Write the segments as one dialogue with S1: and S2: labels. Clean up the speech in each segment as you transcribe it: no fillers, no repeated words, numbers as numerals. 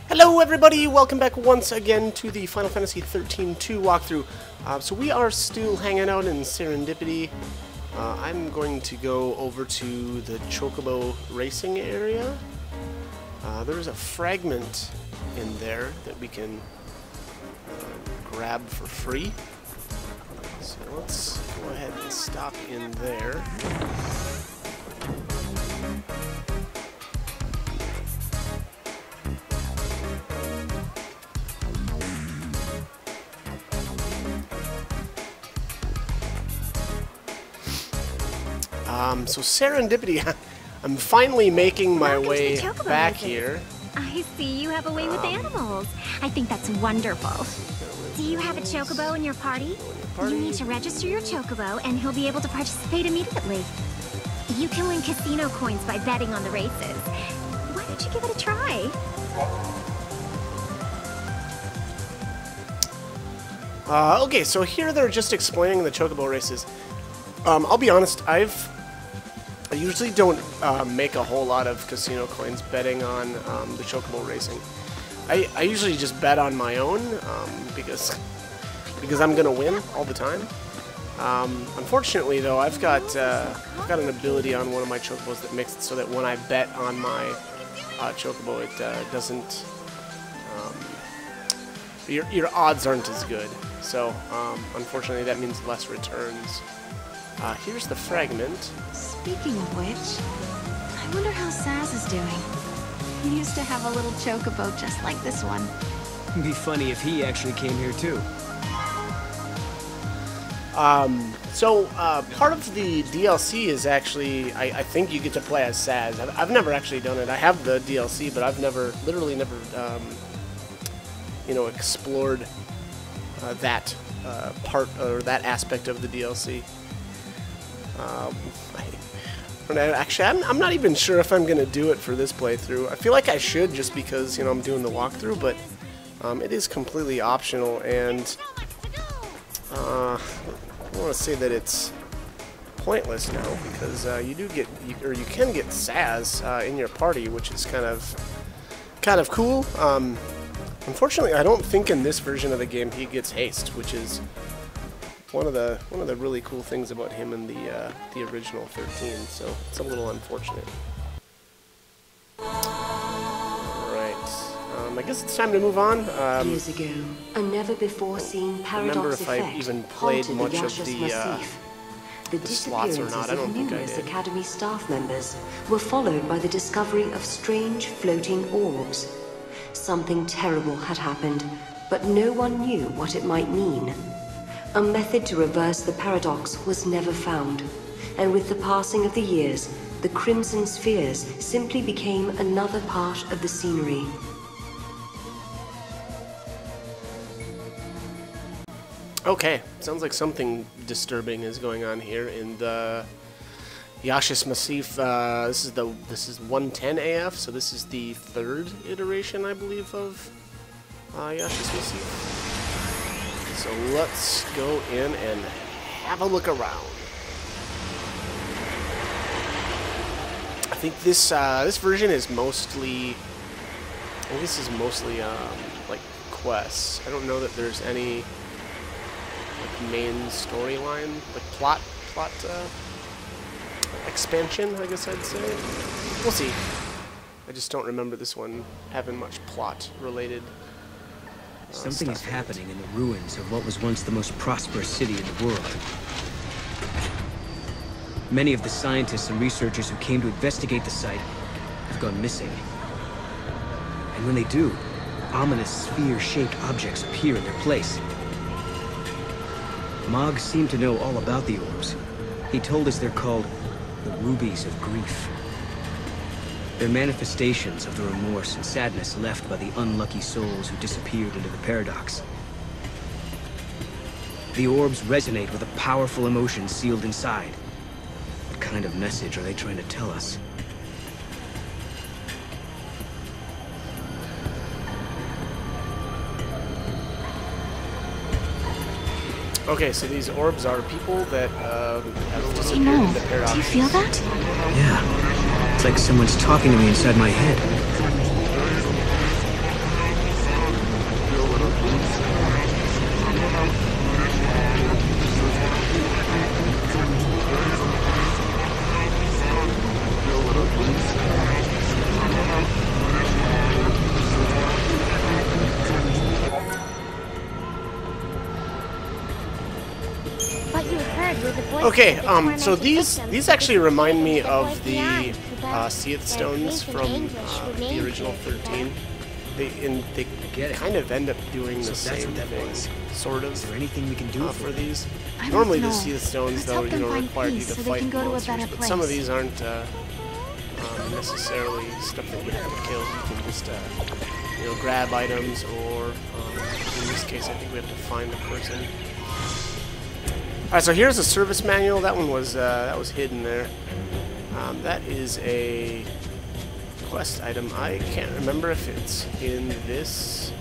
S1: Hello everybody, welcome back once again to the Final Fantasy XIII 2 walkthrough. So we are still hanging out in Serendipity. I'm going to go over to the Chocobo racing area. There's a fragment in there that we can grab for free. So let's go ahead and stop in there. So Serendipity, I'm finally making my way back here.
S2: I see you have a way with animals. I think that's wonderful. Do you have a chocobo in your party? You need to register your chocobo and he'll be able to participate immediately. You can win casino coins by betting on the races. Why don't you give it a try?
S1: Okay, so here they're just explaining the chocobo races. I'll be honest, I usually don't make a whole lot of casino coins betting on the chocobo racing. I usually just bet on my own because I'm gonna win all the time. Unfortunately, though, I've got an ability on one of my chocobos that makes it so that when I bet on my chocobo, it doesn't. Your odds aren't as good. So unfortunately, that means less returns. Here's the fragment.
S3: Speaking of which, I wonder how Sazh is doing. He used to have a little chocobo just like this one.
S4: It'd be funny if he actually came here too.
S1: Part of the DLC is actually, I think you get to play as Sazh. I've never actually done it. I have the DLC, but I've literally never, explored that part or that aspect of the DLC. Actually, I'm not even sure if I'm going to do it for this playthrough. I feel like I should just because, I'm doing the walkthrough, but it is completely optional, and I want to say that it's pointless now because you can get Sazh in your party, which is kind of cool. Unfortunately, I don't think in this version of the game he gets haste, which is one of the really cool things about him in the original 13, so it's a little unfortunate. Alright, I guess it's time to move on.
S5: Years ago, a never-before-seen paradox
S1: if I even played much of
S5: the
S1: slots or not. I don't think I
S5: numerous
S1: did.
S5: Academy staff members were followed by the discovery of strange floating orbs. Something terrible had happened, but no one knew what it might mean. A method to reverse the paradox was never found, and with the passing of the years, the Crimson Spheres simply became another part of the scenery.
S1: Okay, sounds like something disturbing is going on here in the Yashis Massif. This is 110 AF, so this is the third iteration, I believe, of Yashis Massif. So let's go in and have a look around. I think this version is mostly, like quests. I don't know that there's any like main storyline, like plot expansion, I guess I'd say. We'll see. I just don't remember this one having much plot related.
S4: Something is happening in the ruins of what was once the most prosperous city in the world. Many of the scientists and researchers who came to investigate the site have gone missing. And when they do, ominous sphere-shaped objects appear in their place. Mog seemed to know all about the orbs. He told us they're called the Rubies of Grief. They're manifestations of the remorse and sadness left by the unlucky souls who disappeared into the paradox. The orbs resonate with a powerful emotion sealed inside. What kind of message are they trying to tell us?
S1: Okay, so these orbs are people that have disappeared in the paradox.
S2: Do you feel that?
S4: Yeah. It's like someone's talking to me inside my head.
S1: Okay, so these actually remind me of the Seath Stones from the original 13. They kind of end up doing the same thing, sort of.
S4: Is there anything we can do
S1: for these?
S3: I
S1: Normally the
S3: don't know.
S1: Seath Stones,
S3: Let's
S1: though,
S3: help them find
S1: require you
S3: peace
S1: to
S3: so they
S1: fight
S3: can go to a
S1: monsters,
S3: better
S1: but some of
S3: place.
S1: these aren't necessarily stuff that you have to kill. You can just, grab items, or in this case, I think we have to find the person. Alright, so here's a service manual. That one was that was hidden there. That is a quest item. I can't remember if it's in this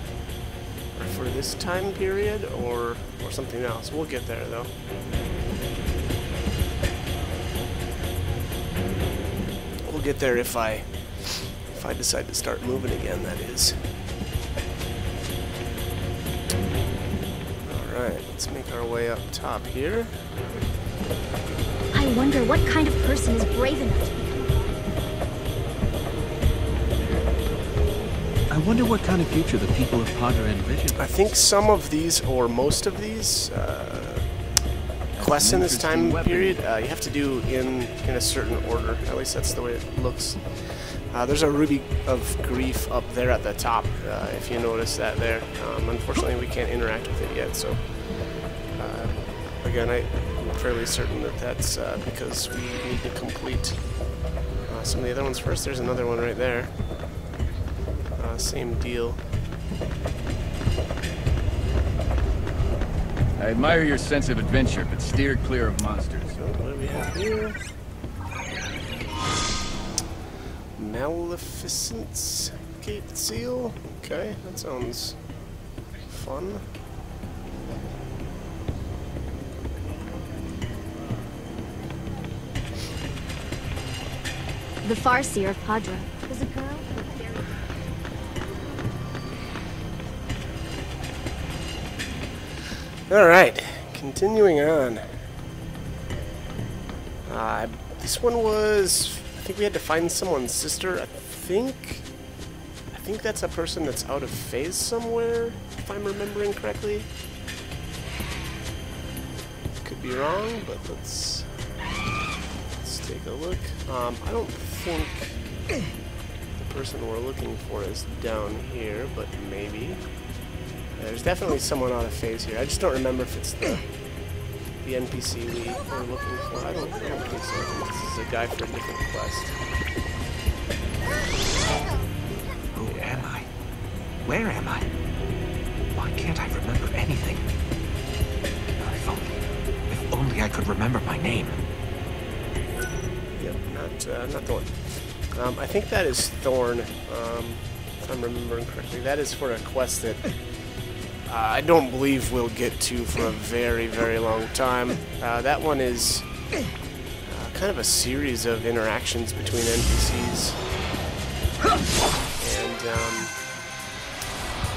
S1: or for this time period or something else. We'll get there though. We'll get there if I decide to start moving again, that is. Alright, let's make our way up top here.
S2: I wonder what kind of person is brave enough to become
S6: I wonder what kind of future the people of Padra envision.
S1: I think some of these, or most of these, quests in this time period, you have to do in a certain order. At least that's the way it looks. There's a Ruby of Grief up there at the top, if you notice that there. Unfortunately, we can't interact with it yet, so again, I'm fairly certain that that's because we need to complete some of the other ones first. There's another one right there. Same deal.
S7: I admire your sense of adventure, but steer clear of monsters.
S1: So, what do we have here? Maleficent's Gate Seal. Okay, that sounds fun.
S2: The Farseer of Padra. There's a girl.
S1: Alright, continuing on. This one was... I think we had to find someone's sister. I think that's a person that's out of phase somewhere, if I'm remembering correctly. Could be wrong, but let's take a look. I don't think the person we're looking for is down here, but maybe. There's definitely someone out of phase here. I just don't remember if it's the NPC we were looking for. I don't think so. I think this is a guy for a different quest.
S8: Who am I? Where am I? Why can't I remember anything? If only I could remember my name.
S1: Yep, not the one. I think that is Thorn, if I'm remembering correctly. That is for a quest that I don't believe we'll get to for a very, very long time. That one is kind of a series of interactions between NPCs. And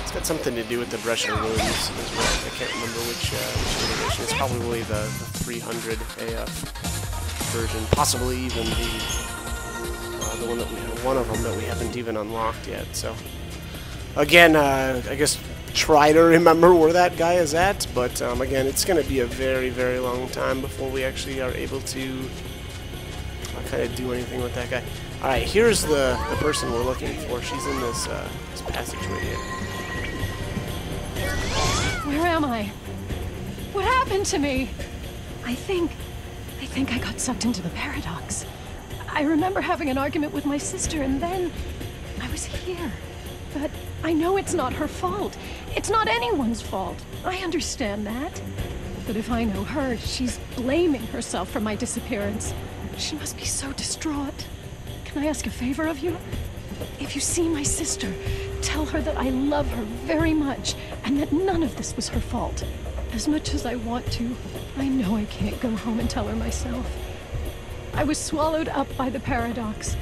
S1: it's got something to do with the Brush of Wounds as well. I can't remember which iteration. It's probably the 300 AF version. Possibly even the one that one of them that we haven't even unlocked yet. So again, I guess try to remember where that guy is at, but again, it's going to be a very, very long time before we actually are able to kind of do anything with that guy. Alright, here's the person we're looking for. She's in this passage right here.
S9: Where am I? What happened to me? I think I got sucked into the paradox. I remember having an argument with my sister, and then I was here. But I know it's not her fault. It's not anyone's fault. I understand that. But if I know her, she's blaming herself for my disappearance. She must be so distraught. Can I ask a favor of you? If you see my sister, tell her that I love her very much, and that none of this was her fault. As much as I want to, I know I can't go home and tell her myself. I was swallowed up by the paradox.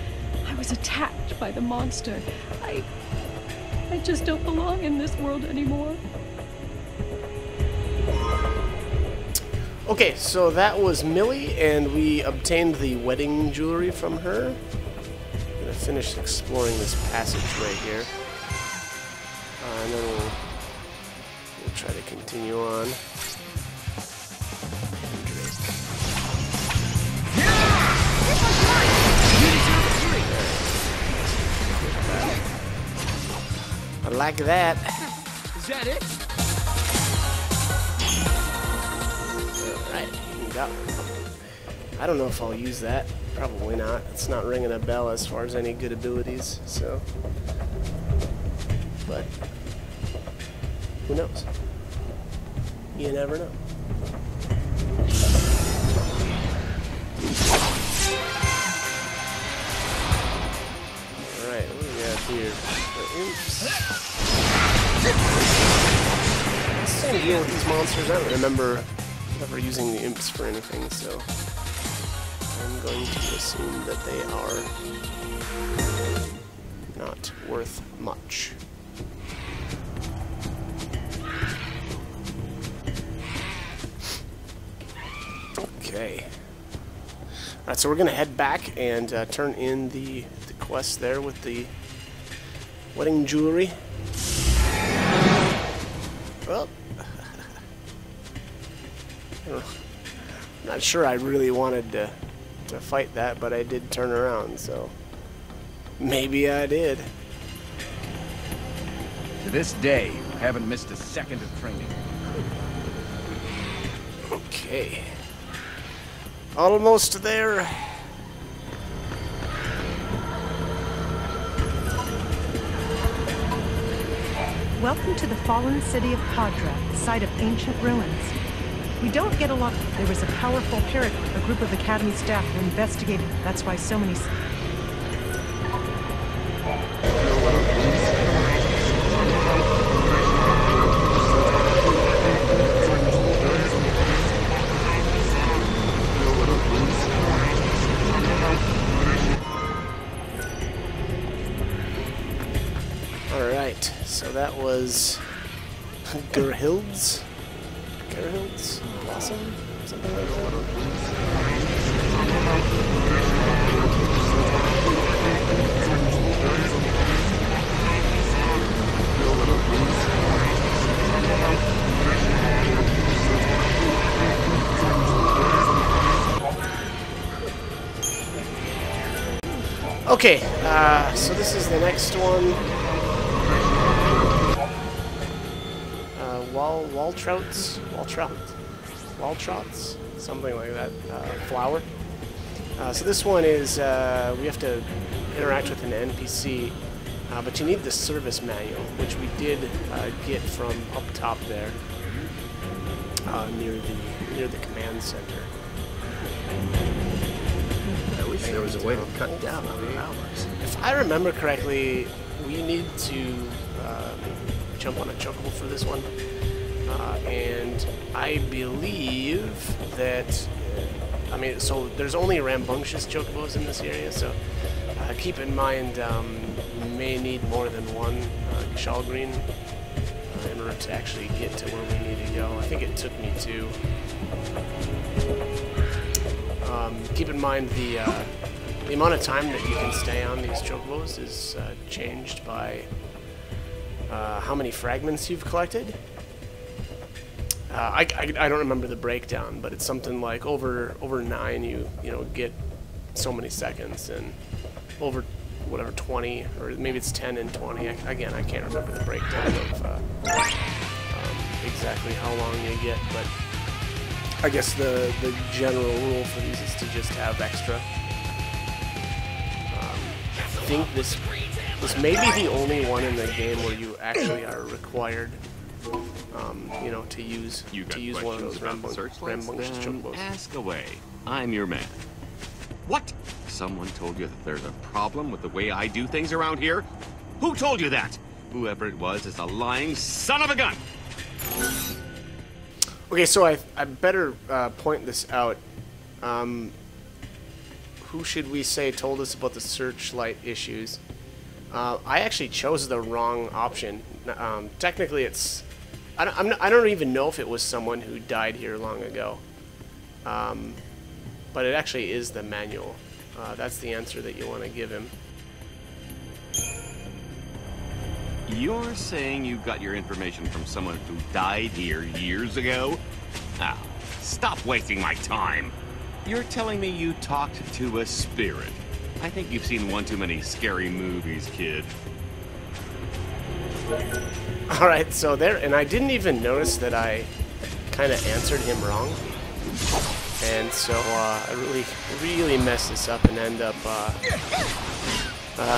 S9: I was attacked by the monster. I just don't belong in this world anymore.
S1: Okay, so that was Millie, and we obtained the wedding jewelry from her. I'm gonna finish exploring this passage right here, and then we'll try to continue on. I like that.
S7: Is that it?
S1: Alright, I don't know if I'll use that. Probably not. It's not ringing a bell as far as any good abilities, so. But who knows? You never know. Alright, what do we got here? The imps. Same deal with these monsters. I don't remember ever using the imps for anything, so I'm going to assume that they are not worth much. Okay. Alright, so we're going to head back and turn in the quest there with the wedding jewelry. Well, I'm not sure I really wanted to fight that, but I did turn around, so maybe I did.
S7: To this day, I haven't missed a second of training.
S1: Okay. Almost there.
S10: Welcome to the fallen city of Padra, site of ancient ruins. We don't get a lot. There was a powerful pirate. A group of Academy staff were investigating. That's why so many...
S1: Alright, so that was Gerhild's? Gerhild's Blossom? Something like that. Okay, so this is the next one. Waltrauts, something like that, flower. So this one is, we have to interact with an NPC, but you need the service manual, which we did get from up top there, near the command center.
S8: I wish there was a way to cut down on the hours.
S1: If I remember correctly, we need to jump on a chocobo for this one. And I believe that, I mean, so there's only rambunctious chocobos in this area, so keep in mind you may need more than one Shalgreen in order to actually get to where we need to go. I think it took me two. Keep in mind the amount of time that you can stay on these chocobos is changed by how many fragments you've collected. I don't remember the breakdown, but it's something like over 9 you know get so many seconds, and over whatever 20, or maybe it's 10 and 20. Again, I can't remember the breakdown of exactly how long you get, but I guess the general rule for these is to just have extra. I think this may be the only one in the game where you actually are required, you know, to use one of those rambunctious chocobos.
S11: Ask away. I'm your man. What? Someone told you that there's a problem with the way I do things around here? Who told you that? Whoever it was is a lying son of a gun!
S1: Okay, so I better point this out. Who should we say told us about the searchlight issues? I actually chose the wrong option. Technically, it's... I don't even know if it was someone who died here long ago. But it actually is the manual. That's the answer that you want to give him.
S11: You're saying you got your information from someone who died here years ago? Now, stop wasting my time. You're telling me you talked to a spirit. I think you've seen one too many scary movies, kid.
S1: Alright, so there, and I didn't even notice that I kind of answered him wrong. And so I really messed this up and end up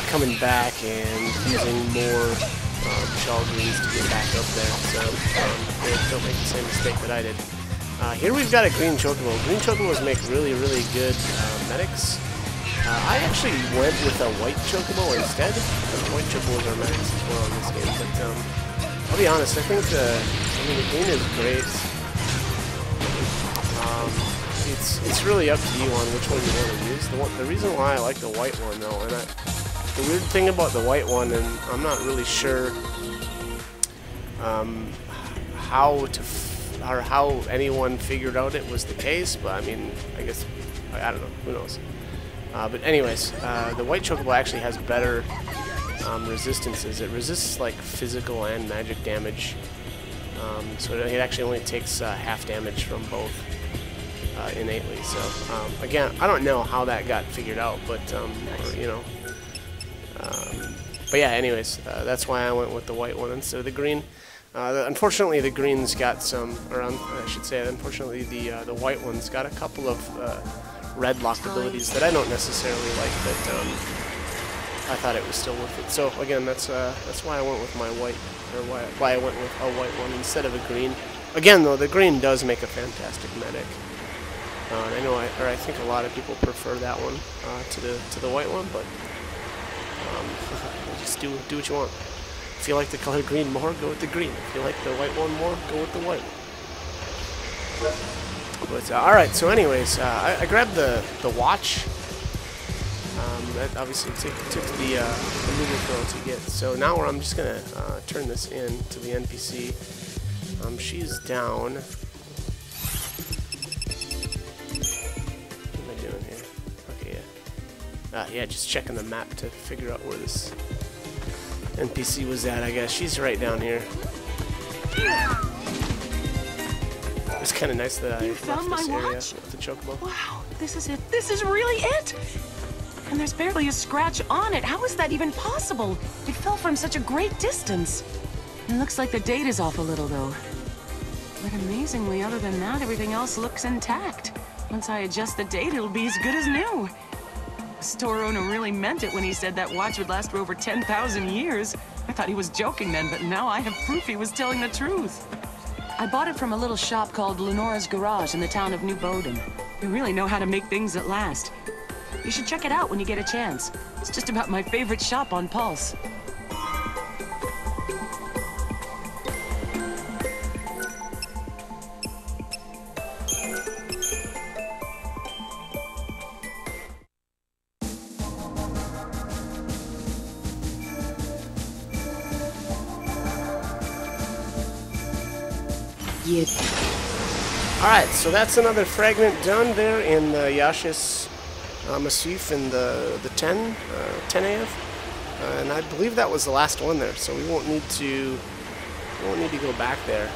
S1: coming back and using more Shaw Greens to get back up there. So don't make the same mistake that I did. Here we've got a green chocobo. Green chocobos make really good medics. I actually went with a white chocobo instead. White chocobos are medics as well in this game, but I'll be honest, I think the green is great. It's really up to you on which one you want to use. The reason why I like the white one though, and the weird thing about the white one, and I'm not really sure how anyone figured out it was the case, but I mean, I guess, I don't know, who knows. But anyways, the white chocobo actually has better resistances. It resists like physical and magic damage, so it actually only takes half damage from both innately. So again, I don't know how that got figured out, but you know. But yeah, anyways, that's why I went with the white one instead of the green. Unfortunately, the green's got some, or I should say, unfortunately, the white one's got a couple of red locked abilities that I don't necessarily like, but I thought it was still worth it. So again, that's why I went with my white, or why I went with a white one instead of a green. Again, though, the green does make a fantastic medic. I know, I think a lot of people prefer that one to the white one, but just do what you want. If you like the color green more, go with the green. If you like the white one more, go with the white one. But alright, so anyways, I grabbed the watch. That obviously took the movie throw to get. So now I'm just gonna turn this in to the NPC. She's down. What am I doing here? Okay, yeah. Yeah, just checking the map to figure out where this NPC was at, I guess. She's right down here. It's kind of nice that I left this area with the chocobo.
S12: Wow, this is it. This is really it! And there's barely a scratch on it. How is that even possible? It fell from such a great distance. It looks like the date is off a little, though. But amazingly, other than that, everything else looks intact. Once I adjust the date, it'll be as good as new. The store owner really meant it when he said that watch would last for over 10,000 years. I thought he was joking then, but now I have proof he was telling the truth. I bought it from a little shop called Lenora's Garage in the town of New Bowden. They really know how to make things that last. You should check it out when you get a chance. It's just about my favorite shop on Pulse.
S1: Alright, so that's another fragment done there in the Yashis Massif in the 10 AF. And I believe that was the last one there, so we won't need to go back there.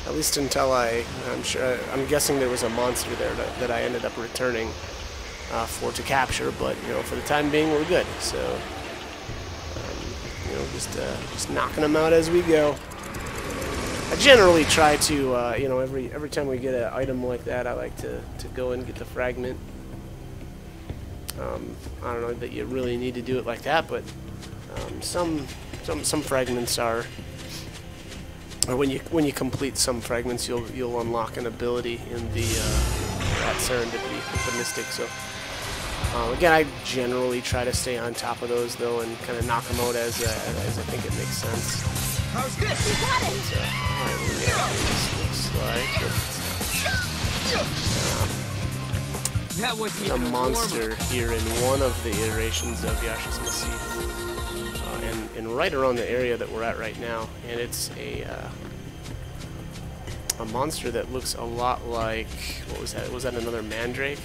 S1: At least until I'm guessing there was a monster there that I ended up returning to capture, but you know, for the time being we're good. So you know, just knocking them out as we go. I generally try to, you know, every time we get an item like that, I like to go and get the fragment. I don't know that you really need to do it like that, but some fragments are, or when you complete some fragments, you'll unlock an ability in the that serendipity with the mystic. So again, I generally try to stay on top of those though, and kind of knock them out as I think it makes sense.
S13: How's this? You got it!
S1: That was a monster here in one of the iterations of Yashis Massif, and right around the area that we're at right now, and it's a monster that looks a lot like, what was that? Was that another Mandrake?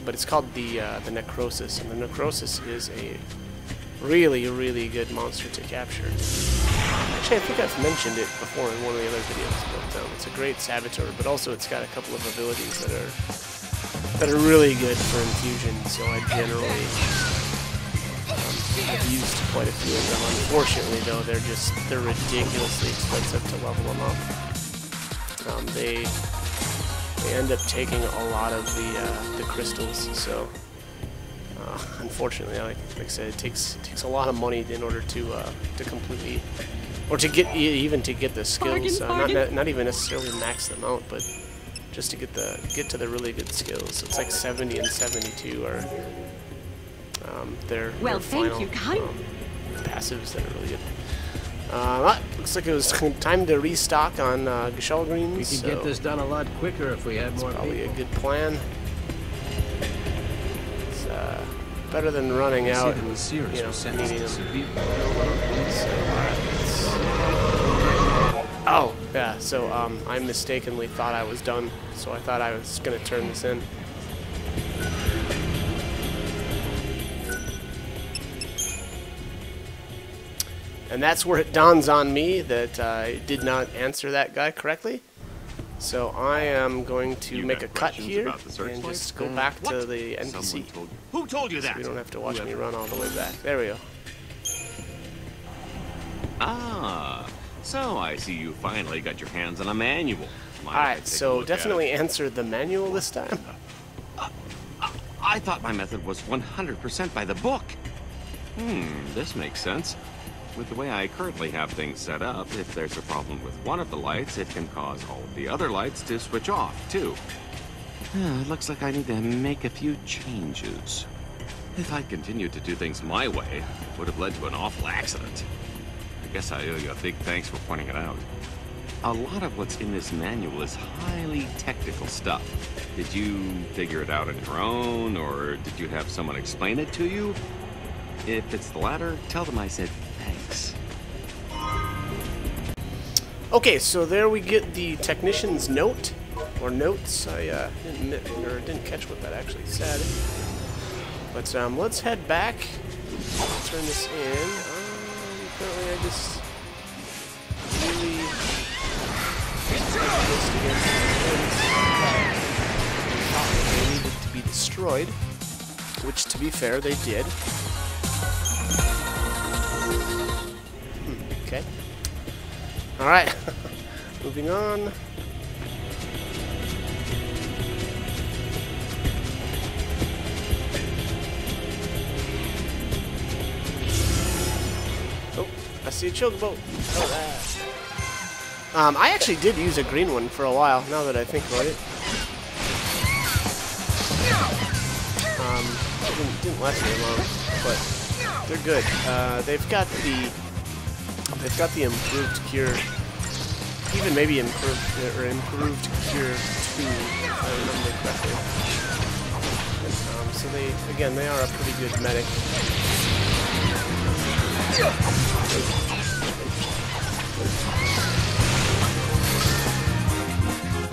S1: But it's called the Necrosis, and the Necrosis is a really good monster to capture. Actually, I think I've mentioned it before in one of the other videos, but it's a great Saboteur, but also it's got a couple of abilities that are really good for infusion, so I generally I've used quite a few of them. Unfortunately, though, they're ridiculously expensive to level them up. They end up taking a lot of the crystals, so unfortunately, like I said, it takes a lot of money in order to completely, or to get even to get the skills. Not even necessarily max them out, but just to get to the really good skills. It's like 70 and 72 are their final passives that are really good. Looks like it was time to restock on Gysahl greens.
S6: We could get this done a lot quicker if we had more
S1: probably people. A good plan. It's better than running out and needing them. Oh, yeah, so I mistakenly thought I was done, so I thought I was going to turn this in. And that's where it dawns on me that I did not answer that guy correctly. So I am going to make a cut here and just go back to the NPC.
S11: Who told you that?
S1: So you don't have to watch me run all the way back. There we go.
S11: Ah, so I see you finally got your hands on a manual.
S1: Alright, so definitely answer the manual this time.
S11: I thought my method was 100% by the book. This makes sense. With the way I currently have things set up, if there's a problem with one of the lights, it can cause all of the other lights to switch off, too. It looks like I need to make a few changes. If I continued to do things my way, it would have led to an awful accident. I guess I owe you a big thanks for pointing it out. A lot of what's in this manual is highly technical stuff. Did you figure it out on your own, or did you have someone explain it to you? If it's the latter, tell them I said thanks.
S1: Okay, so there we get the technician's note, or notes. I didn't catch what that actually said. But let's head back. Turn this in. Apparently I just really they needed to be destroyed, which, to be fair, they did. Okay. Alright. Moving on. Oh, I see a chocobo. Oh, I actually did use a green one for a while, now that I think about it. It didn't last very long, but they're good. They've got the improved cure, even maybe improved cure 2, if I remember correctly. So they are a pretty good medic.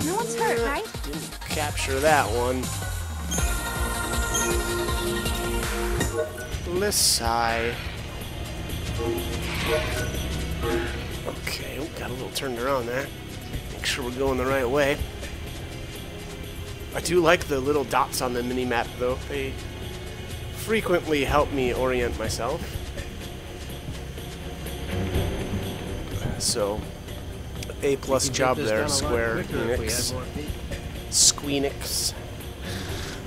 S2: No one's hurt, right?
S1: Didn't capture that one. Lissai. Okay, we got a little turned around there. Make sure we're going the right way. I do like the little dots on the mini-map, though. They frequently help me orient myself. So, A+ job there, Square Enix. Squeenix.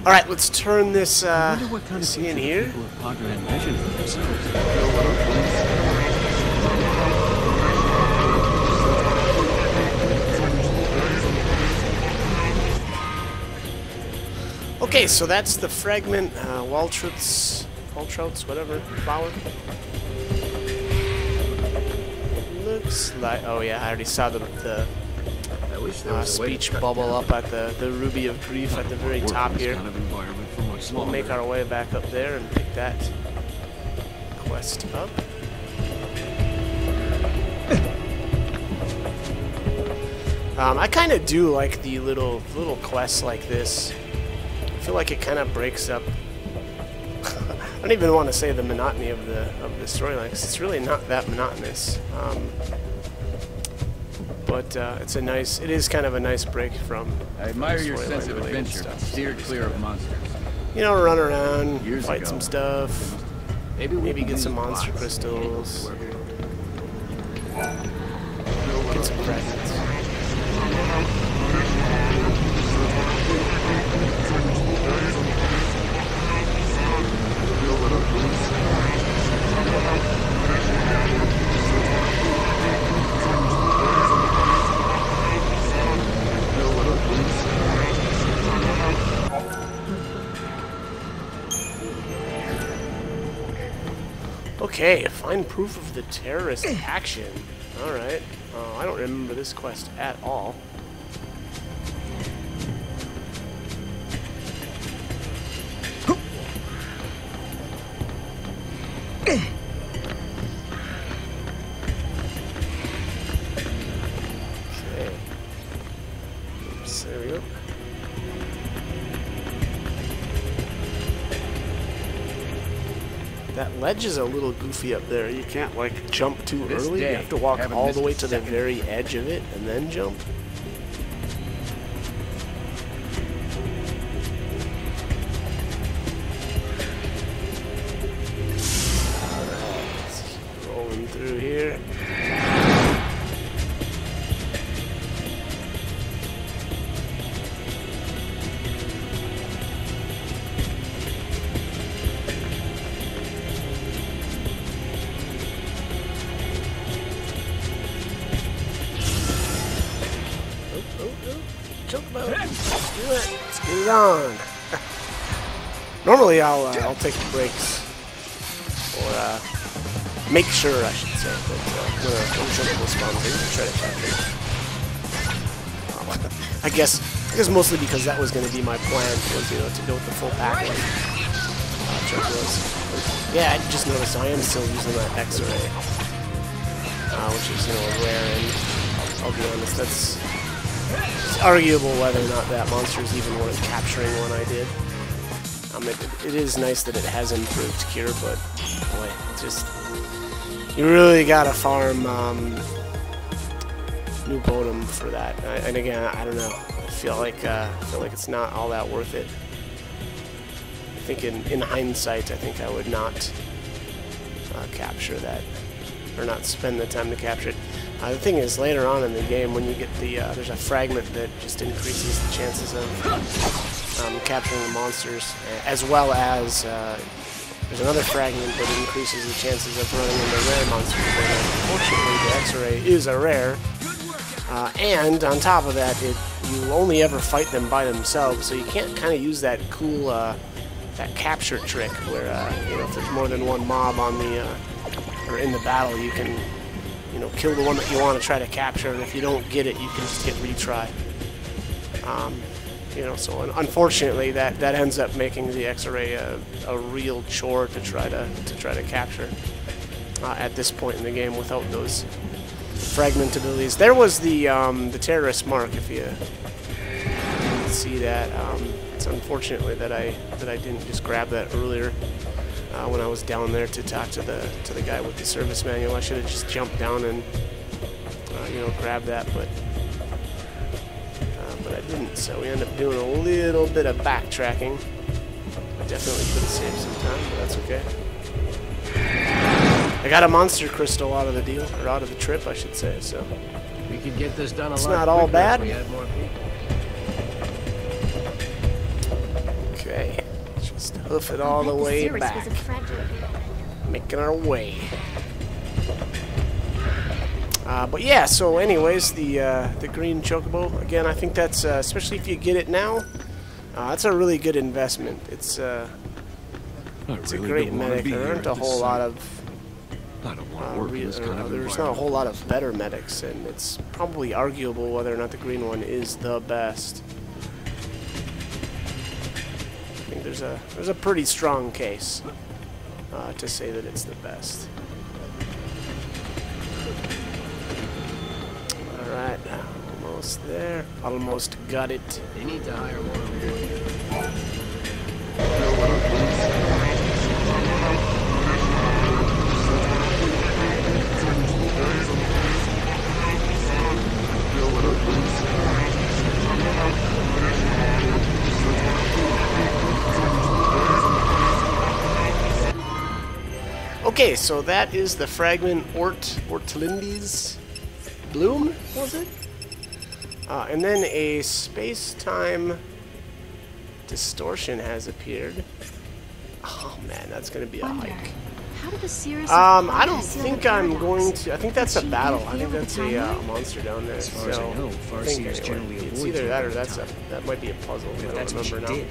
S1: Alright, let's turn this, see in here. Okay, so that's the fragment, Waltraut's, whatever, flower. Looks like, oh yeah, I already saw the speech bubble up at the Ruby of Grief at the very top here. We'll make our way back up there and pick that quest up. I kind of do like the little quests like this. I feel like it kind of breaks up. I don't even want to say the monotony of the storyline, because it's really not that monotonous. But it is kind of a nice break from.
S7: I admire your sense of adventure, steer clear of monsters.
S1: You know, run around, fight some stuff, Maybe get some monster crystals. Get some fragments. Okay, find proof of the terrorist action. Alright. I don't remember this quest at all. Okay. Oops, there we go. That ledge is a little goofy up there. You can't, like, jump too early. You have to walk all the way to the very edge of it and then jump. Let's keep rolling through here. Let's do it. Let's get it on. Normally, I'll take breaks, or make sure, I should say, that when Chocobo spawns in, I'll try to capture it. I guess mostly because that was going to be my plan, was to go with the full pack of Chocobos. Yeah, I just noticed I am still using that X-ray, which is rare, and I'll be honest, it's arguable whether or not that monster is even worth capturing when I did. It is nice that it has improved cure, but boy, you really gotta farm New Bodum for that. And again, I don't know. I feel like it's not all that worth it. I think in hindsight, I think I would not capture that, or not spend the time to capture it. The thing is, later on in the game, when you get there's a fragment that just increases the chances of capturing the monsters, as well as there's another fragment that increases the chances of running into rare monsters. But unfortunately, the X-ray is a rare, and on top of that, you only ever fight them by themselves, so you can't kind of use that cool that capture trick where if there's more than one mob on the or in the battle, you can kill the one that you want to try to capture, and if you don't get it, you can just hit retry. So unfortunately, that ends up making the X-ray a real chore to try to capture at this point in the game without those fragment abilities. There was the terrorist mark, if you see that. It's unfortunately that I didn't just grab that earlier. When I was down there to talk to the guy with the service manual, I should have just jumped down and grabbed that, but I didn't. So we ended up doing a little bit of backtracking. I definitely could have saved some time, but that's okay. I got a monster crystal out of the deal, or out of the trip, I should say. So
S6: we could get this done a lot.
S1: It's not all bad.
S6: If we had more people.
S1: Okay. Just hoof it all the way back. Making our way. But yeah, so anyways, the green Chocobo, again, I think that's, especially if you get it now, that's a really good investment. It's a great medic. There aren't a whole lot of, there's not a whole lot of better medics, and it's probably arguable whether or not the green one is the best. I think there's a pretty strong case to say that it's the best. Alright, almost there. Almost got it.
S6: They need to hire more.
S1: Okay, so that is the fragment Ortlindes Bloom, was it? And then a space-time distortion has appeared. Oh man, that's gonna be a hike.
S3: How did the series
S1: I don't think I'm going to. I think that's a battle. I think that's a monster down there.
S4: As far as I know, Farseers generally
S1: it's
S4: avoid
S1: either that or
S4: the
S1: that might be a puzzle. I don't
S4: that's what
S1: remember
S4: she
S1: now.
S4: did.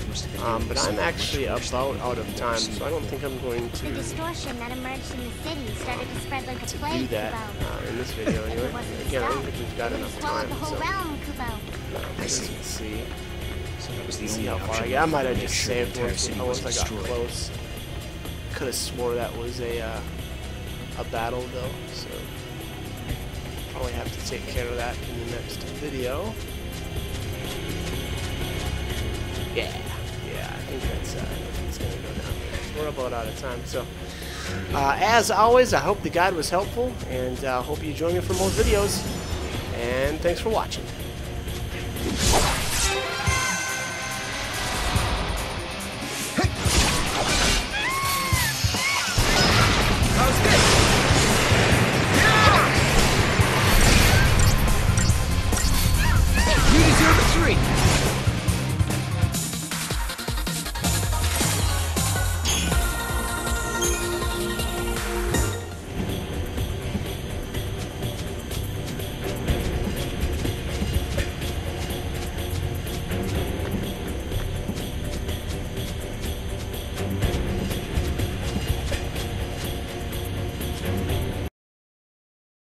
S4: Must have been doing
S1: But
S4: some
S1: I'm actually
S4: much
S1: about out of time, so I don't think I'm going
S2: The
S1: to
S2: distortion that emerged in the city started to spread like a
S1: do
S2: plague,
S1: that
S2: Kubo.
S1: in this video anyway.
S2: It wasn't
S1: Again, I don't
S2: stealth.
S1: think we've got
S2: It
S1: enough
S2: swallowed
S1: time.
S2: the whole
S1: So
S2: realm, Kubo.
S1: let's see.
S4: So that was the
S1: See
S4: only
S1: how far
S4: option
S1: I got. I might have
S4: to make
S1: just
S4: sure the
S1: saved
S4: entire city was
S1: once I got
S4: destroyed.
S1: close. Could have swore that was a battle though, so probably have to take care of that in the next video. Yeah, I think that's gonna go down there. We're about out of time, so as always, I hope the guide was helpful, and hope you join me for more videos. And thanks for watching.